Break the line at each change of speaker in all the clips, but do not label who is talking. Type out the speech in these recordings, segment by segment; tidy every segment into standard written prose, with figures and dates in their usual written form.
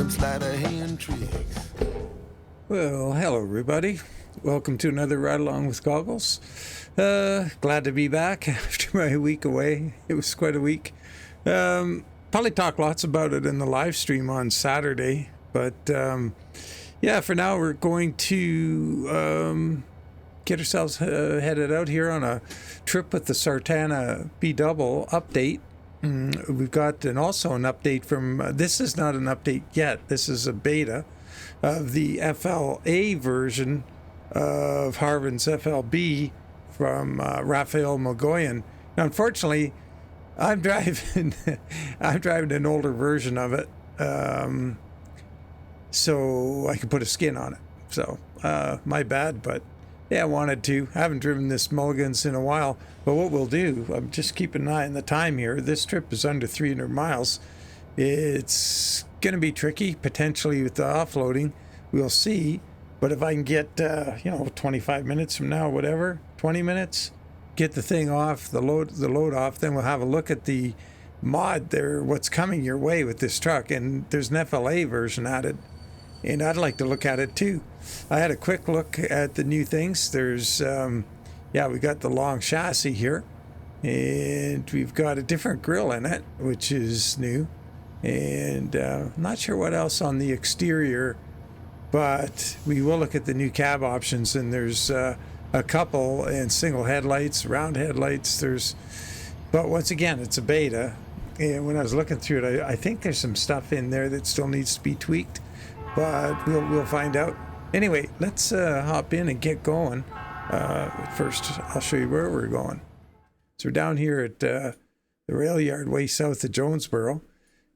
some sleight of hand tricks.
Well, hello everybody. Welcome to another Ride Along with Goggles. Glad to be back after my week away. It was quite a week. Probably talk lots about it in the live stream on Saturday, but yeah, for now we're going to get ourselves headed out here on a trip with the Sartana B double update. We've got also an update from, this is not an update yet, this is a beta of the FLA version of Harven's FLB from Rafael Mogollon. Now, unfortunately, I'm driving an older version of it, so I can put a skin on it. So my bad, but yeah, I wanted to. I haven't driven this Mulligan's in a while, but what we'll do, I'm just keeping an eye on the time here. This trip is under 300 miles. It's going to be tricky, potentially with the offloading. We'll see. But if I can get, 25 minutes from now, whatever, 20 minutes, get the thing off, the load off, then we'll have a look at the mod there, what's coming your way with this truck. And there's an FLA version added, and I'd like to look at it too. I had a quick look at the new things. There's, we got the long chassis here, and we've got a different grille in it, which is new. And not sure what else on the exterior, but we will look at the new cab options, and there's a couple, and single headlights, round headlights. But once again, it's a beta, and when I was looking through it, I think there's some stuff in there that still needs to be tweaked, but we'll find out. Anyway, let's hop in and get going. First, I'll show you where we're going. So we're down here at the rail yard way south of Jonesboro,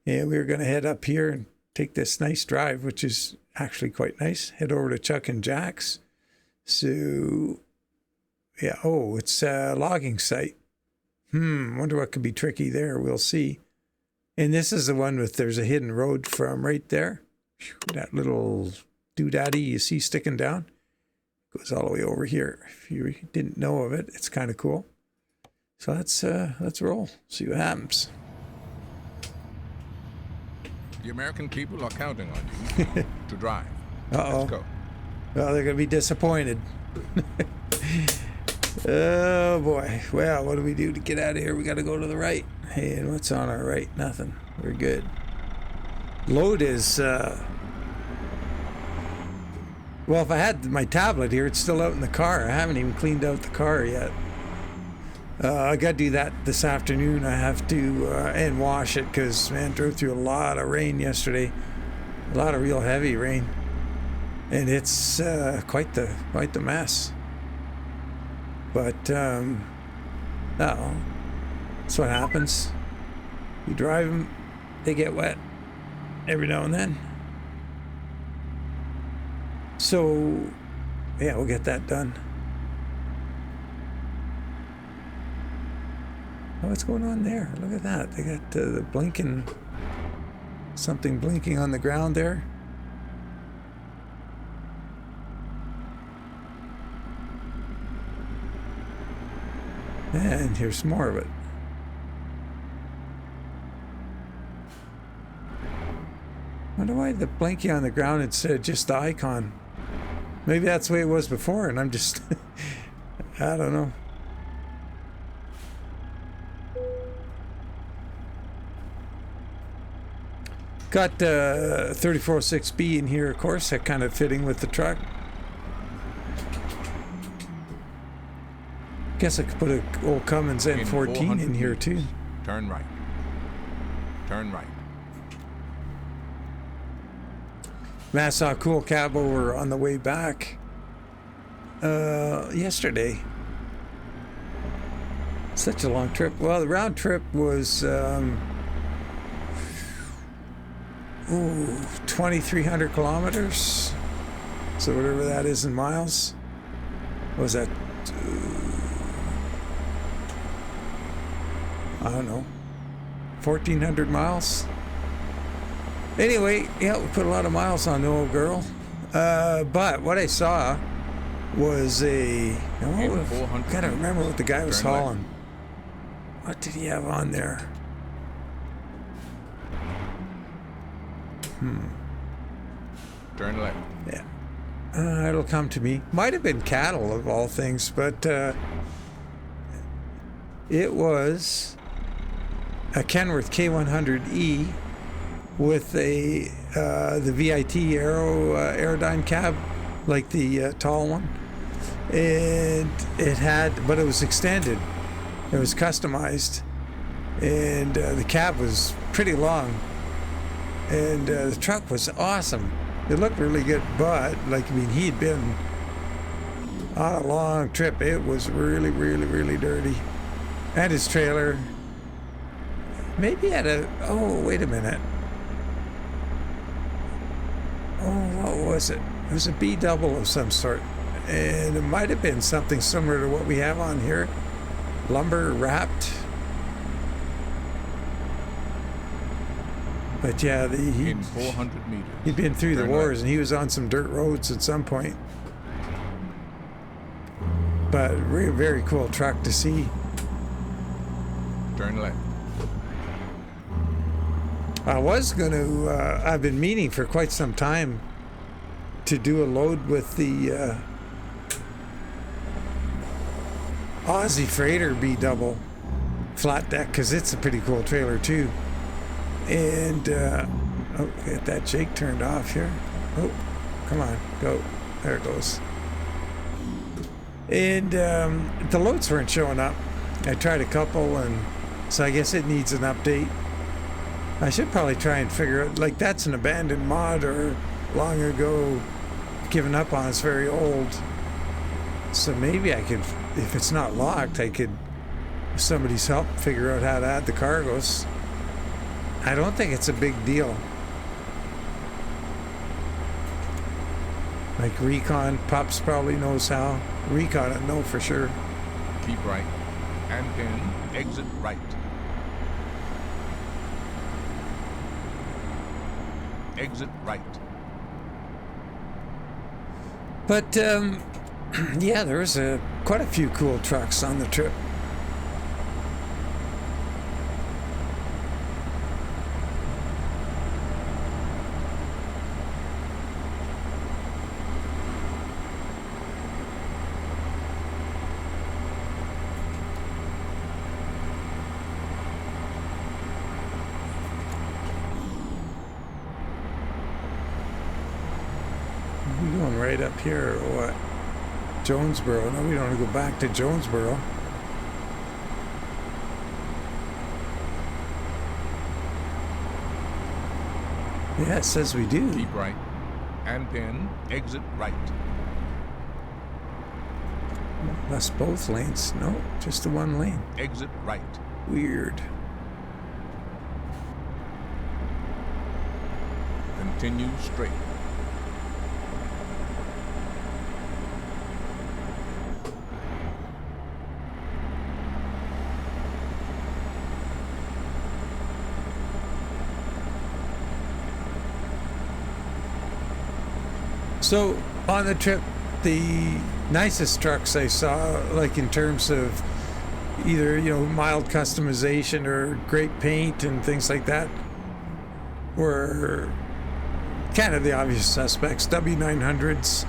and we're going to head up here and take this nice drive, which is actually quite nice. Head over to Chuck and Jack's. So, yeah, it's a logging site. Wonder what could be tricky there. We'll see. And this is the one with, there's a hidden road from right there. That little doodaddy you see sticking down goes all the way over here. If you didn't know of it, it's kind of cool. So let's roll, see what happens.
The American people are counting on you to drive. Let's go.
Well, they're gonna be disappointed. Oh boy. Well, what do we do to get out of here? We got to go to the right. Hey, and what's on our right? Nothing. We're good. Load is well, if I had my tablet here, it's still out in the car. I haven't even cleaned out the car yet. I got to do that this afternoon. I have to and wash it because, man, drove through a lot of rain yesterday. A lot of real heavy rain. And it's quite the mess. But, that's what happens. You drive them, they get wet every now and then. So, yeah, we'll get that done. Oh, what's going on there? Look at that. They got the blinking, something blinking on the ground there. And here's some more of it. I wonder why the blinking on the ground instead of just the icon. Maybe that's the way it was before, and I'm just, I don't know. Got 3406B in here, of course, that kind of fitting with the truck. Guess I could put a old Cummins N14 in here too.
Turn right. Turn right.
Man, I saw a cool cab over on the way back yesterday. Such a long trip. Well, the round trip was 2,300 kilometers. So whatever that is in miles. What was that? I don't know. 1,400 miles. Anyway, yeah, we put a lot of miles on the old girl. But what I saw was gotta remember what the guy was hauling. What did he have on there?
Turn left.
Yeah. It'll come to me. Might have been cattle of all things, but it was a Kenworth K100E with the VIT Aerodyne cab, like the tall one, and but it was extended. It was customized, and the cab was pretty long, and the truck was awesome. It looked really good, but he'd been on a long trip. It was really, really, really dirty. And his trailer, maybe had oh, wait a minute. Oh, what was it? It was a B double of some sort. And it might have been something similar to what we have on here. Lumber wrapped. But yeah,
in 400 meters.
He'd been through the
Turn
wars,
left.
and he was on some dirt roads at some point. But very cool truck to see.
Turn left.
I was going to, I've been meaning for quite some time to do a load with the Aussie Freighter B double flat deck, because it's a pretty cool trailer too. And oh, get that Jake turned off here. Oh, come on, go. There it goes. And the loads weren't showing up. I tried a couple, and so I guess it needs an update. I should probably try and figure out, like, that's an abandoned mod or long ago given up on. It's very old. So maybe I could, if it's not locked, I could, with somebody's help, figure out how to add the cargoes. I don't think it's a big deal. Like Recon, Pops probably knows how. Recon, I know for sure.
Keep right. And then exit right. Exit right.
But yeah, there was quite a few cool trucks on the trip. We going right up here or what? Jonesboro. No, we don't want to go back to Jonesboro. Yeah, it says we do.
Keep right. And then exit right.
That's both lanes. No, just the one lane.
Exit right.
Weird.
Continue straight.
So on the trip, the nicest trucks I saw, like in terms of either, you know, mild customization or great paint and things like that, were kind of the obvious suspects. W900s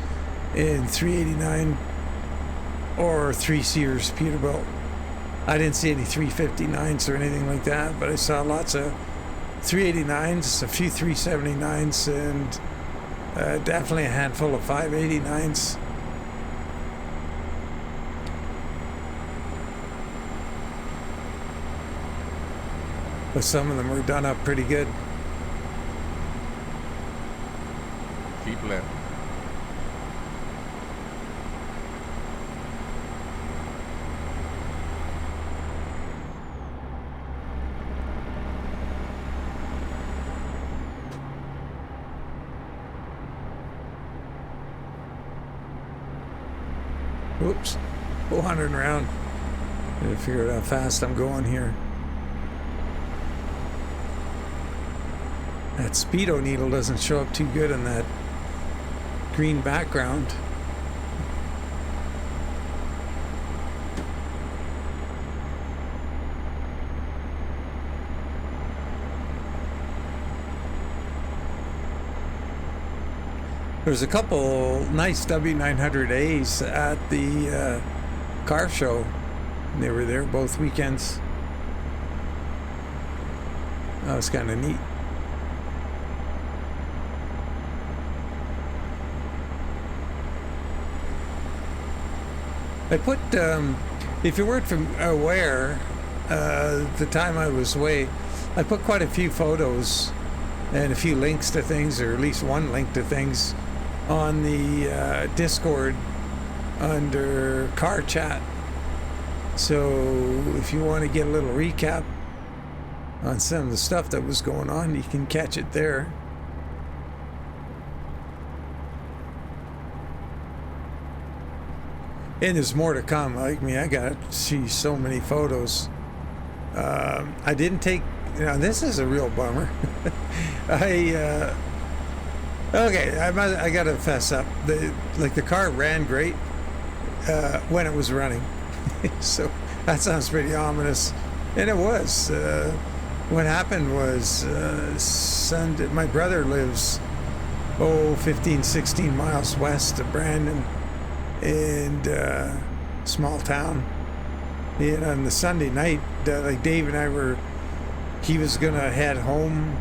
in 389 or 3 Series Peterbilt. I didn't see any 359s or anything like that, but I saw lots of 389s, a few 379s, and definitely a handful of 589s. But some of them were done up pretty good.
Keep left.
Oops, 400 around. Gotta figure out how fast I'm going here. That speedo needle doesn't show up too good in that green background. There's a couple nice W900As at the car show. They were there both weekends. That was kind of neat. I put, if you weren't aware, the time I was away, I put quite a few photos and a few links to things, or at least one link to things, on the Discord under car chat. So if you want to get a little recap on some of the stuff that was going on, you can catch it there. And there's more to come. Like me, I got to see so many photos. I didn't take, this is a real bummer. I gotta fess up. The car ran great when it was running. So that sounds pretty ominous. And it was. What happened was Sunday, my brother lives 15, 16 miles west of Brandon, and small town. And on the Sunday night, like Dave and I he was gonna head home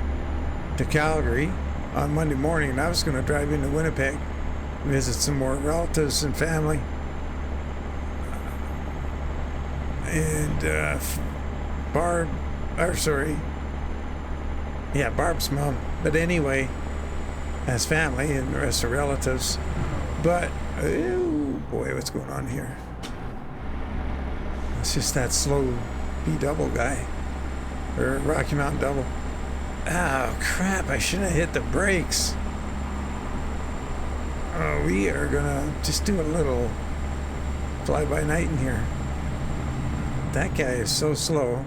to Calgary on Monday morning, and I was gonna drive into Winnipeg, visit some more relatives and family. And Barb's mom. But anyway, has family and the rest are relatives. But, oh boy, what's going on here? It's just that slow B-double guy. Or Rocky Mountain double. Oh, crap, I shouldn't have hit the brakes. Oh, we are gonna just do a little fly-by-night in here. That guy is so slow.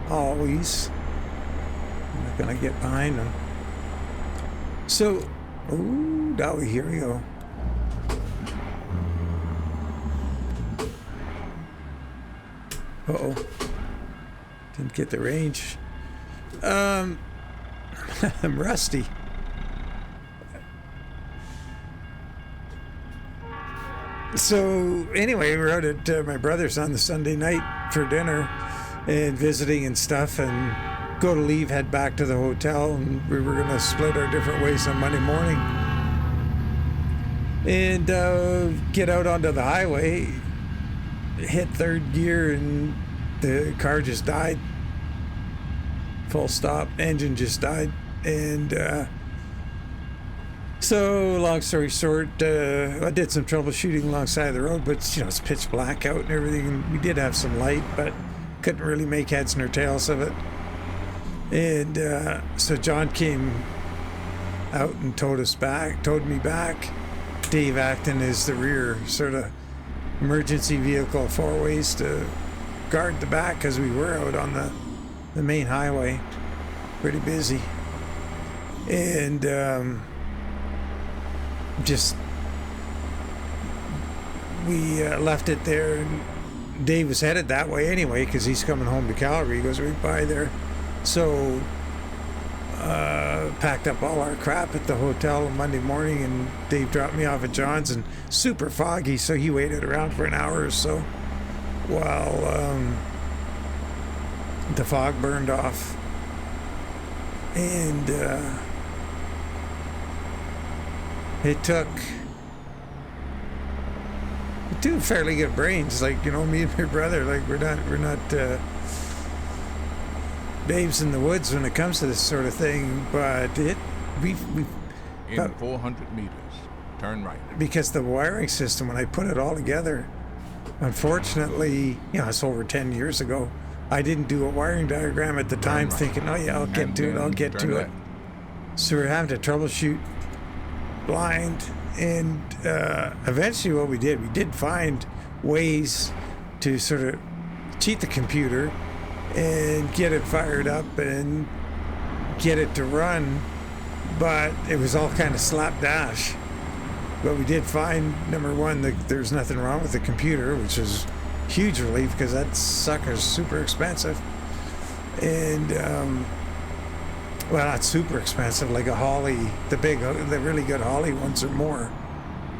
Always. I'm not gonna get behind him. So, ooh, Dolly, here we go. Uh-oh. Didn't get the range. I'm rusty. So anyway, we were out at my brother's on the Sunday night for dinner and visiting and stuff, and go to leave, head back to the hotel, and we were going to split our different ways on Monday morning. And get out onto the highway, hit third gear, and the car just died. Full stop, engine just died. And so long story short, I did some troubleshooting alongside the road, but it's pitch black out and everything, and we did have some light, but couldn't really make heads nor tails of it. And so John came out and towed me back. Dave acting as the rear sort of emergency vehicle, 4 ways to guard the back, because we were out on the main highway, pretty busy. And we left it there, and Dave was headed that way anyway because he's coming home to Calgary. He goes right by there. So packed up all our crap at the hotel on Monday morning, and Dave dropped me off at John's, and super foggy, so he waited around for an hour or so while the fog burned off. And it took two fairly good brains, like, me and my brother, like we're not babes in the woods when it comes to this sort of thing, but we
in 400 meters, turn right.
Because the wiring system, when I put it all together, unfortunately, it's over 10 years ago, I didn't do a wiring diagram at the time, right, thinking, oh yeah, I'll get to it. So we're having to troubleshoot blind, and eventually what we did find ways to sort of cheat the computer and get it fired up and get it to run, but it was all kind of slapdash. But we did find, number one, there's nothing wrong with the computer, which is huge relief because that sucker's super expensive. And well, not super expensive, like a Holly, the really good Holly ones are more,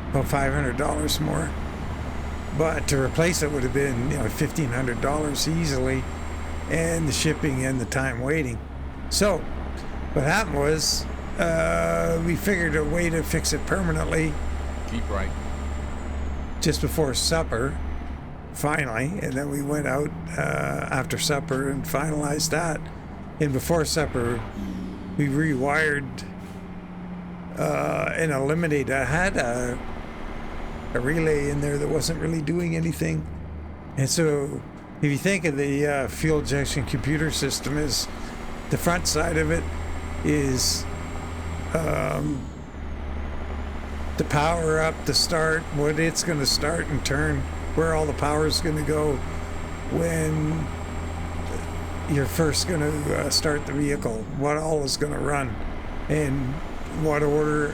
about $500 more. But to replace it would have been, $1,500 easily, and the shipping and the time waiting. So what happened was we figured a way to fix it permanently.
Keep right.
Just before supper, finally, and then we went out after supper and finalized that. And before supper, we rewired and eliminated. I had a relay in there that wasn't really doing anything. And so if you think of the fuel injection computer system, is the front side of it is the power up, the start, what it's going to start and turn, where all the power is going to go when you're first going to start the vehicle, what all is going to run, and what order,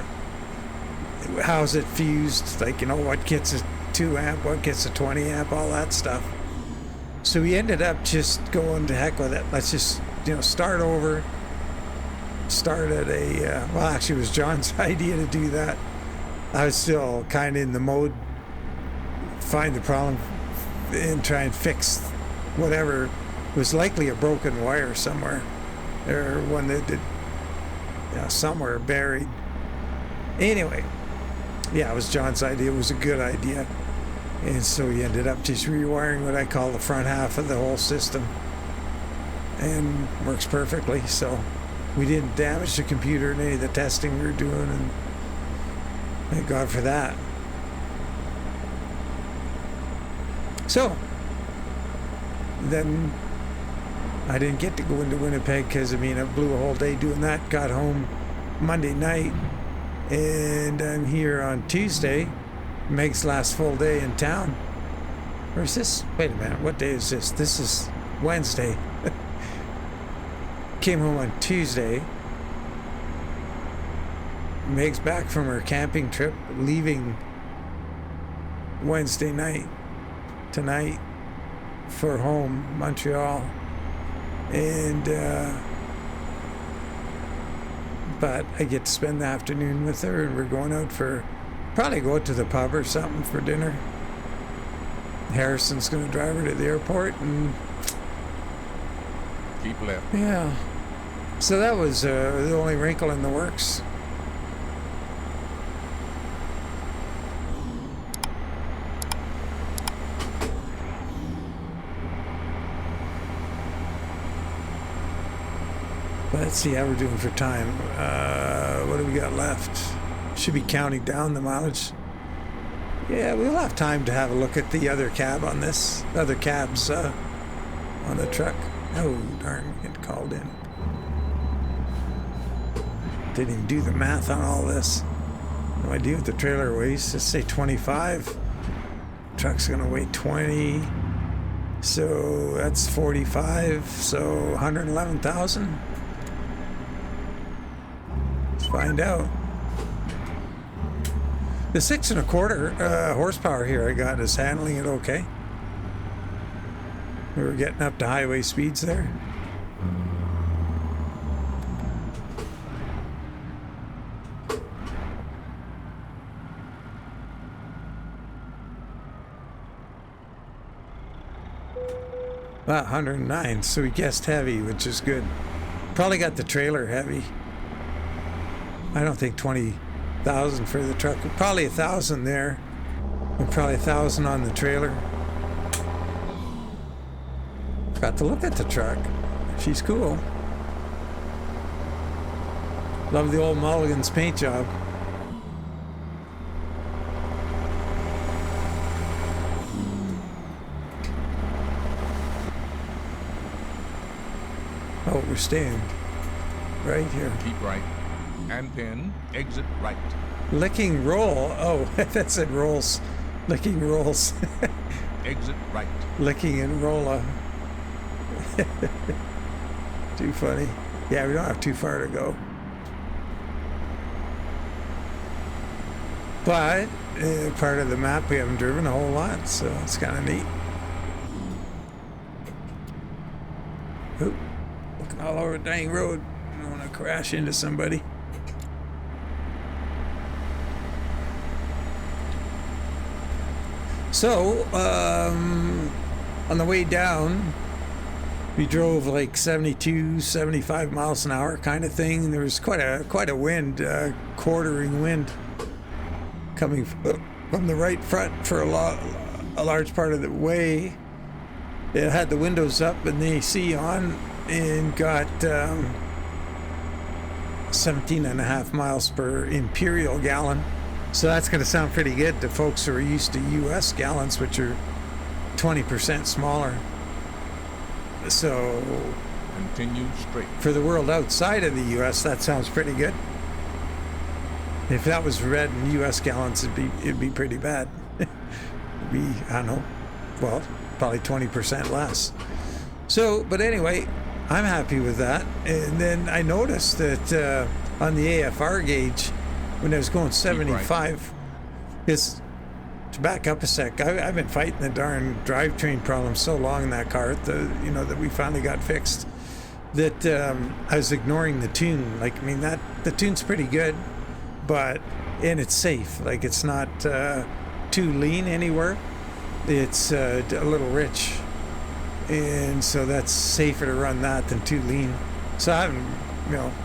how's it fused, like, what gets a 2 amp, what gets a 20 amp, all that stuff. So we ended up just going to heck with it. Let's just, start over, start at a, well, actually it was John's idea to do that. I was still kind of in the mode, find the problem and try and fix whatever was likely a broken wire somewhere, or one that did, somewhere buried. Anyway, yeah, it was John's idea. It was a good idea. And so we ended up just rewiring what I call the front half of the whole system, and works perfectly. So we didn't damage the computer in any of the testing we were doing, and thank God for that. So then I didn't get to go into Winnipeg because, I blew a whole day doing that. Got home Monday night, and I'm here on Tuesday. Meg's last full day in town. Where's this? Wait a minute, what day is this? This is Wednesday. Came home on Tuesday. Meg's back from her camping trip, leaving Wednesday night, tonight, for home, Montreal. And but I get to spend the afternoon with her, and we're going out for, probably go out to the pub or something for dinner. Harrison's going to drive her to the airport, and
Keep left.
yeah. So that was the only wrinkle in the works. Let's see how we're doing for time. What do we got left? Should be counting down the mileage. Yeah, we'll have time to have a look at the other cab on this. Other cabs on the truck. Oh, darn, get called in. Didn't even do the math on all this. No idea what the trailer weighs. Let's say 25. Truck's gonna weigh 20. So that's 45. So 111,000. Find out. The 6 1/4 horsepower here I got is handling it okay. We were getting up to highway speeds there. Wow, 109, so we guessed heavy, which is good. Probably got the trailer heavy. I don't think 20,000 for the truck. Probably 1,000 there, and probably 1,000 on the trailer. Got to look at the truck. She's cool. Love the old Mulligan's paint job. Oh, we're staying right here.
Keep right. And then exit right.
Licking roll. Oh, that said rolls. Licking rolls.
Exit right.
Licking and rolla. Too funny. Yeah, we don't have too far to go. But part of the map we haven't driven a whole lot, so it's kind of neat. Oop, looking all over the dang road. I don't want to crash into somebody. So, on the way down, we drove like 72, 75 miles an hour kind of thing. There was quite a wind, quartering wind coming from the right front for a large part of the way. It had the windows up and the AC on and got 17.5 miles per imperial gallon. So that's going to sound pretty good to folks who are used to US gallons, which are 20% smaller. So
Continue straight.
for the world outside of the US, that sounds pretty good. If that was read in US gallons, it'd be pretty bad. It'd be, I don't know, well, probably 20% less. So, but anyway, I'm happy with that. And then I noticed that on the AFR gauge, when I was going 75, is to back up a sec. I've been fighting the darn drivetrain problem so long in that car, that we finally got fixed. That I was ignoring the tune. Like, I mean, the tune's pretty good, and it's safe. Like, it's not too lean anywhere. It's a little rich, and so that's safer to run that than too lean. So I haven't,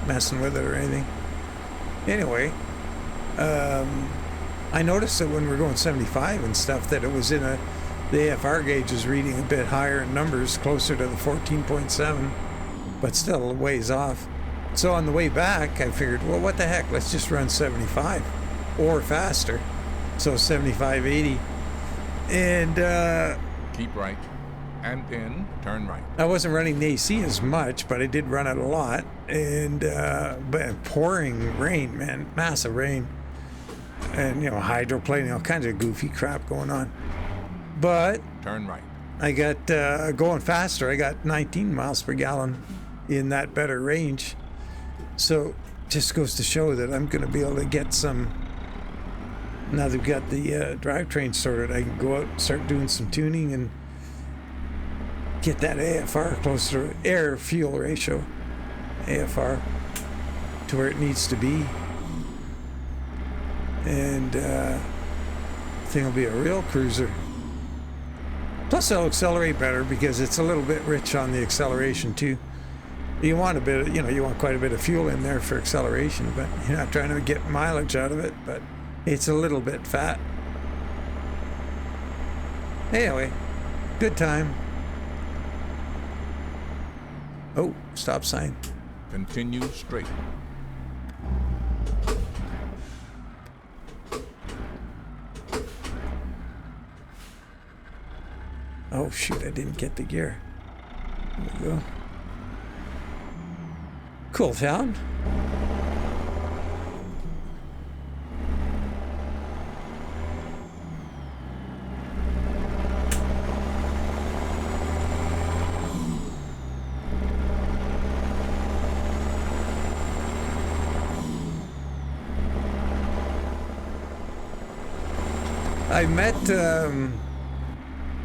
messing with it or anything. Anyway. I noticed that when we're going 75 and stuff, that it was the AFR gauge is reading a bit higher in numbers, closer to the 14.7, but still a ways off. So on the way back, I figured, well, what the heck? Let's just run 75 or faster. So 75, 80. And
Keep right. And in, turn right.
I wasn't running the AC as much, but I did run it a lot. And but pouring rain, man, massive rain. And, hydroplaning, all kinds of goofy crap going on. But
Turn right.
I got going faster. I got 19 miles per gallon in that better range. So just goes to show that I'm going to be able to get some. Now they've got the drivetrain sorted, I can go out and start doing some tuning and get that AFR closer to air-fuel ratio, AFR, to where it needs to be. And I think it'll be a real cruiser. Plus it'll accelerate better because it's a little bit rich on the acceleration too. You want a bit of, you want quite a bit of fuel in there for acceleration, but you're not trying to get mileage out of it, but it's a little bit fat. Anyway, good time. Oh, stop sign.
Continue straight.
Oh shoot, I didn't get the gear. There we go. Cool town. I met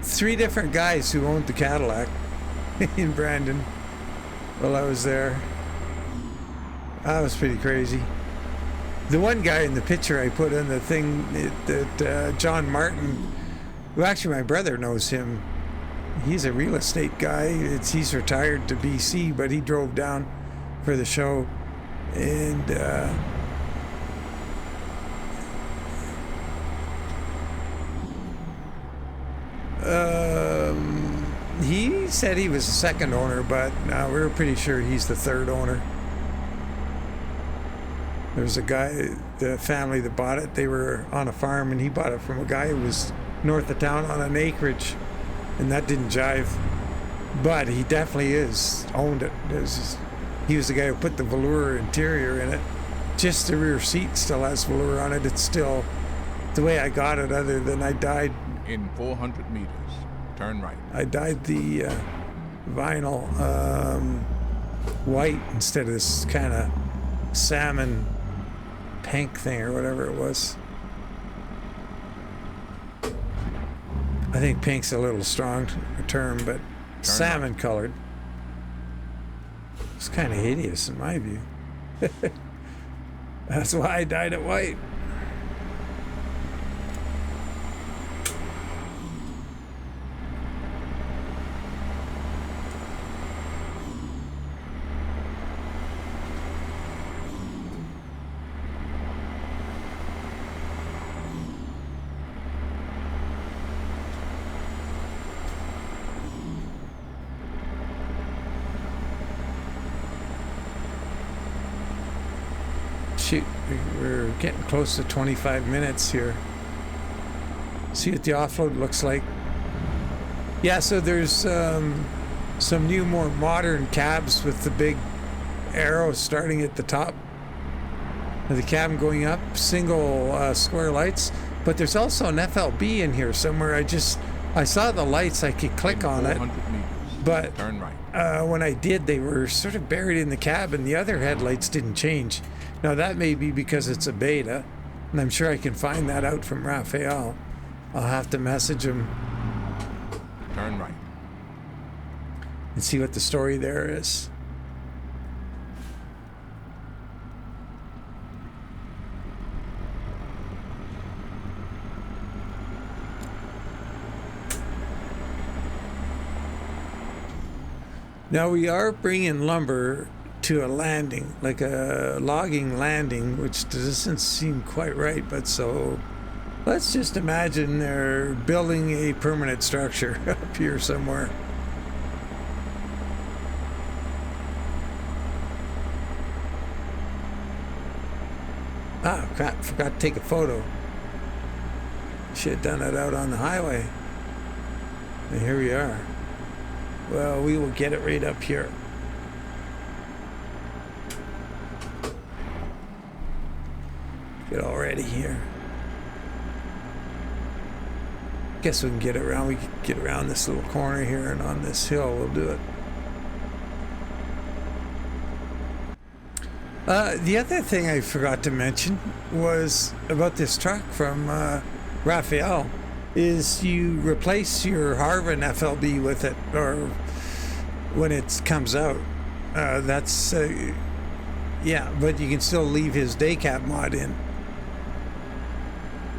3 different guys who owned the Cadillac in Brandon while I was there. That was pretty crazy. The one guy in the picture I put in the thing that John Martin, who actually my brother knows him. He's a real estate guy. He's retired to BC, but he drove down for the show, and he said he was the second owner, but we were pretty sure he's the third owner. There was a guy, the family that bought it, they were on a farm, and he bought it from a guy who was north of town on an acreage, and that didn't jive. But he definitely owned it. He was the guy who put the velour interior in it. Just the rear seat still has velour on it. It's still the way I got it, other than I dyed.
In 400 meters, turn right.
I dyed the vinyl white instead of this kind of salmon pink thing or whatever it was. I think pink's a little strong term, but salmon colored. It's kind of hideous in my view. That's why I dyed it white. Shoot, we're getting close to 25 minutes here. See what the offload looks like. Yeah, so there's some new, more modern cabs with the big arrow starting at the top of the cabin going up, single square lights. But there's also an FLB in here somewhere. I saw the lights, I could click on it, but
Turn right.
when I did, they were sort of buried in the cab and the other headlights didn't change. Now that may be because it's a beta, and I'm sure I can find that out from Rafael. I'll have to message him
Turn right.
and see what the story there is. Now we are bringing lumber to a landing, like a logging landing, which doesn't seem quite right, but so let's just imagine they're building a permanent structure up here somewhere. Ah, crap, forgot to take a photo. Should have done it out on the highway. And here we are. Well, we will get it right up here. Get all ready here. Guess we can get around. We can get around this little corner here, and on this hill we'll do it. The other thing I forgot to mention was about this truck from Rafael. Is you replace your Harven FLB with it, or when it comes out. That's yeah, but you can still leave his day cab mod in.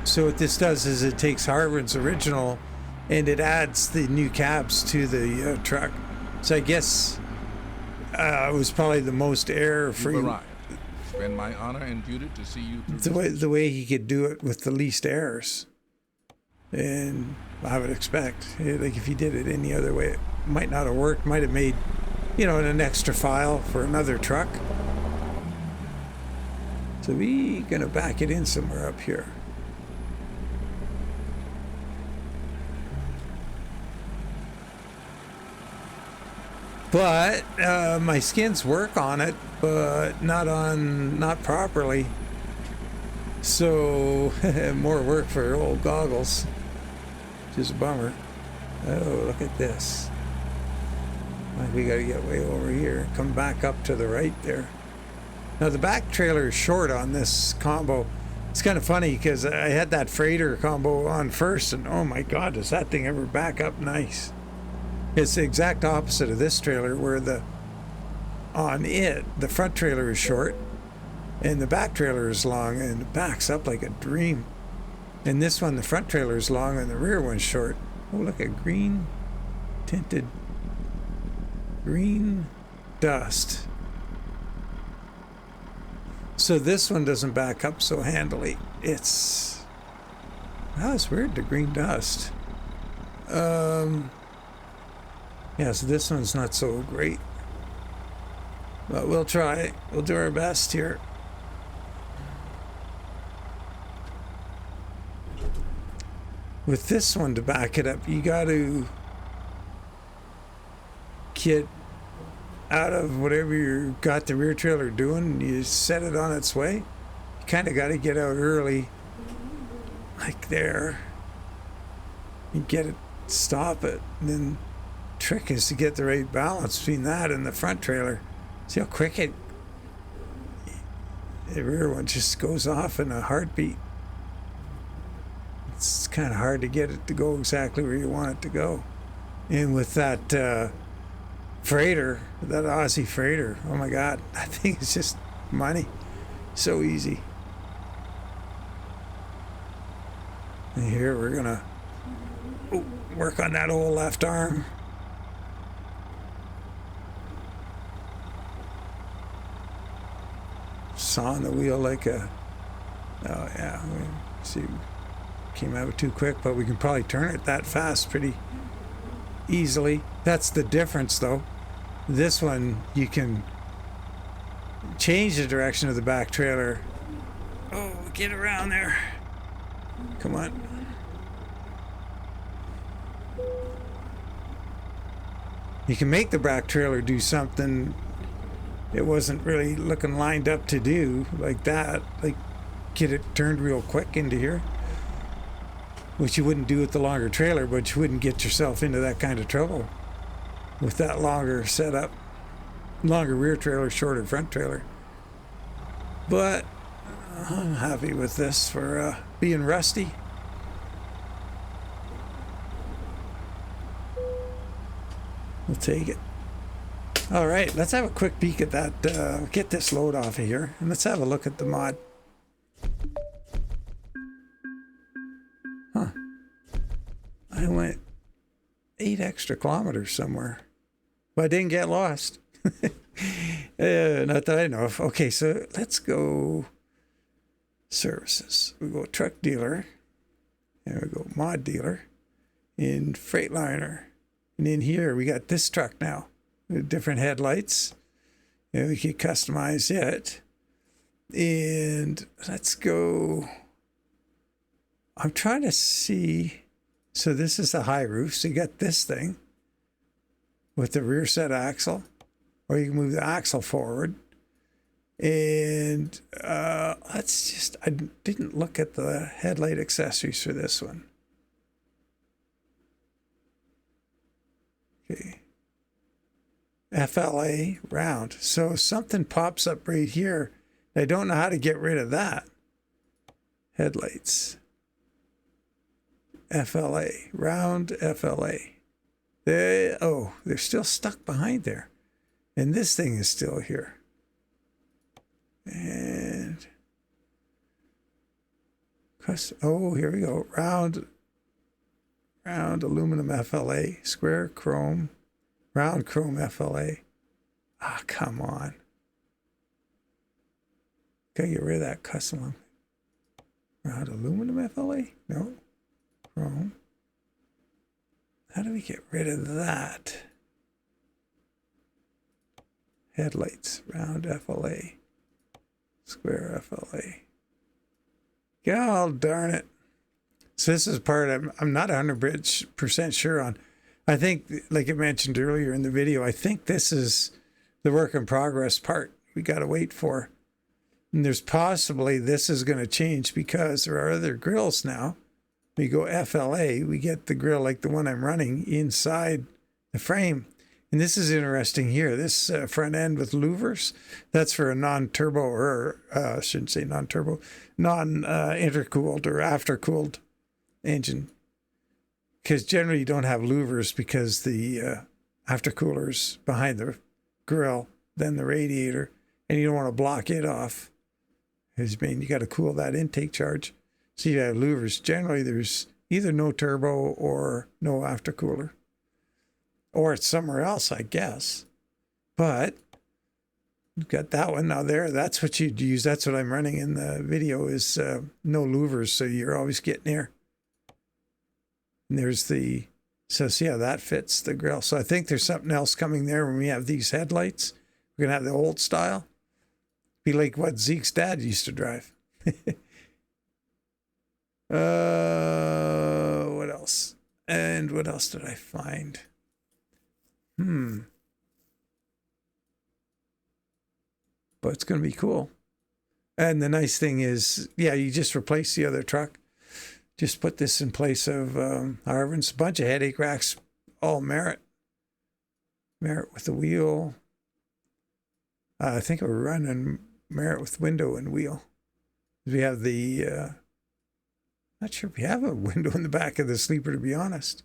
So what this does is it takes Harven's original and it adds the new cabs to the truck. So I guess it was probably the most error-free.
You've arrived. It's been my honor and duty to see you through
The way he could do it with the least errors. And I would expect, like if he did it any other way, it might not have worked. Might have made, an extra file for another truck. So we gonna back it in somewhere up here. But my skins work on it, but not properly. So more work for old goggles. Just a bummer. Oh, look at this. Like we gotta get way over here. Come back up to the right there. Now the back trailer is short on this combo. It's kind of funny because I had that freighter combo on first, and oh my God, does that thing ever back up nice? It's the exact opposite of this trailer, where the front trailer is short and the back trailer is long, and it backs up like a dream. And this one, the front trailer is long and the rear one's short. Oh, look at green tinted green dust. So this one doesn't back up so handily. It's weird, the green dust. Yeah, so this one's not so great. But we'll try. We'll do our best here. With this one, to back it up, you got to get out of whatever you got the rear trailer doing. You set it on its way. You kind of got to get out early, like there. You get it, stop it, and then trick is to get the right balance between that and the front trailer. See how quick the rear one just goes off in a heartbeat. It's kind of hard to get it to go exactly where you want it to go. And with that freighter, that Aussie freighter, oh my God, that thing is just money. So easy. And here we're gonna work on that whole left arm. Sawing the wheel like a, oh yeah, see, came out too quick, but we can probably turn it that fast pretty easily. That's the difference though. This one, you can change the direction of the back trailer. Oh, get around there. Come on. You can make the back trailer do something it wasn't really looking lined up to do, like that. Like get it turned real quick into here. Which you wouldn't do with the longer trailer, but you wouldn't get yourself into that kind of trouble with that longer setup. Longer rear trailer, shorter front trailer. But I'm happy with this for being rusty. We'll take it. All right, let's have a quick peek at that. Get this load off of here, and let's have a look at the mod. Huh. I went 8 extra kilometers somewhere, but I didn't get lost. Not that I know of. Okay, so let's go services. We go truck dealer. There we go, mod dealer. In Freightliner. And in here, we got this truck now with different headlights. And we can customize it. And let's go. I'm trying to see. So this is the high roof. So you got this thing with the rear set axle. Or you can move the axle forward. And let's just, I didn't look at the headlight accessories for this one. Okay. FLA round. So something pops up right here. I don't know how to get rid of that. Headlights. FLA. Round FLA. They're still stuck behind there. And this thing is still here. And oh, here we go. Round aluminum FLA, square chrome, round chrome FLA. Ah, come on. Gotta get rid of that custom. Round aluminum FLA? No. Chrome. How do we get rid of that? Headlights, round FLA, square FLA. God darn it. So this is part I'm not 100% sure on. I think, like I mentioned earlier in the video, I think this is the work in progress part we got to wait for. And there's possibly this is going to change because there are other grills now. We go FLA, we get the grill like the one I'm running inside the frame. And this is interesting here. This front end with louvers, that's for a non-turbo, or I shouldn't say non-turbo, non-intercooled or after-cooled engine. Because generally you don't have louvers because the aftercooler's behind the grill, then the radiator, and you don't want to block it off. Because you got to cool that intake charge. So you have louvers. Generally there's either no turbo or no aftercooler. Or it's somewhere else, I guess. But you've got that one now there. That's what you'd use. That's what I'm running in the video is no louvers. So you're always getting air. And there's the, so see how that fits the grill. So I think there's something else coming there when we have these headlights. We're going to have the old style. Be like what Zeke's dad used to drive. What else? And what else did I find? But it's going to be cool. And the nice thing is, yeah, you just replace the other truck. Just put this in place of Harven's. A bunch of headache racks, all Merit. Merit with the wheel. I think we're running Merit with window and wheel. We have the, not sure if we have a window in the back of the sleeper, to be honest.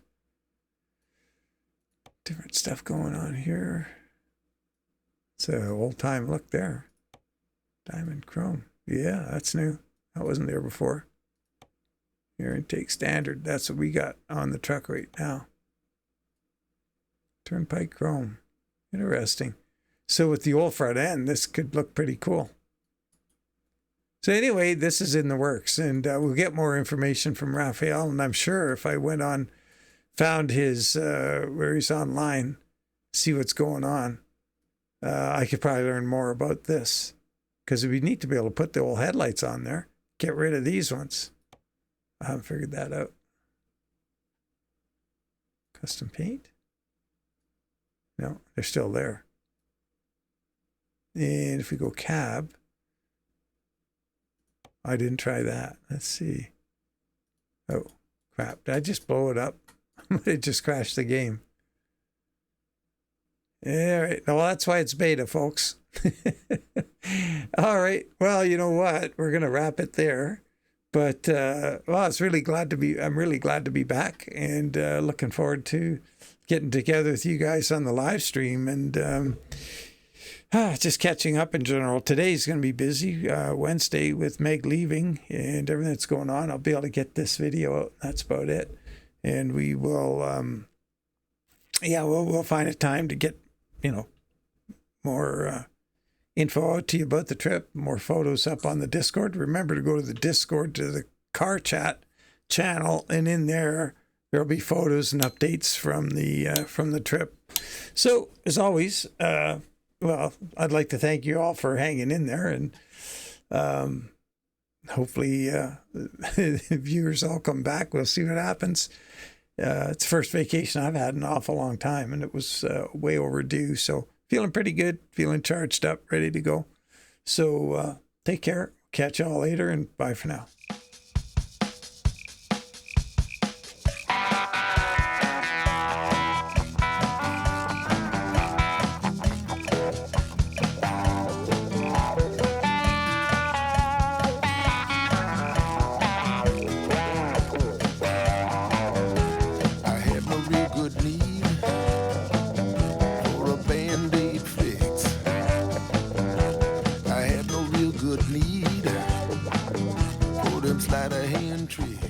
Different stuff going on here. It's an old time look there. Diamond chrome. Yeah, that's new. That wasn't there before. Air intake standard. That's what we got on the truck right now. Turnpike chrome. Interesting. So with the old front end, this could look pretty cool. So anyway, this is in the works, and we'll get more information from Rafael. And I'm sure if I went on, found his, where he's online, see what's going on, I could probably learn more about this. Because it'd be neat to be able to put the old headlights on there. Get rid of these ones. I haven't figured that out. Custom paint? No, they're still there. And if we go cab, I didn't try that. Let's see. Oh, crap. Did I just blow it up? It just crashed the game. All right. Well, that's why it's beta, folks. All right. Well, you know what? We're going to wrap it there. But, well, I'm really glad to be back, and looking forward to getting together with you guys on the live stream, and just catching up in general. Today's going to be busy. Wednesday with Meg leaving and everything that's going on. I'll be able to get this video out. That's about it. And we will, we'll find a time to get, more info out to you about the trip, more photos up on the Discord. Remember to go to the Discord, to the car chat channel, and in there'll be photos and updates from the trip. So as always, well, I'd like to thank you all for hanging in there, and hopefully viewers all come back. We'll see what happens. It's the first vacation I've had in an awful long time, and it was way overdue. So feeling pretty good, feeling charged up, ready to go. So take care. Catch y'all later, and bye for now.
Sleight of hand trick.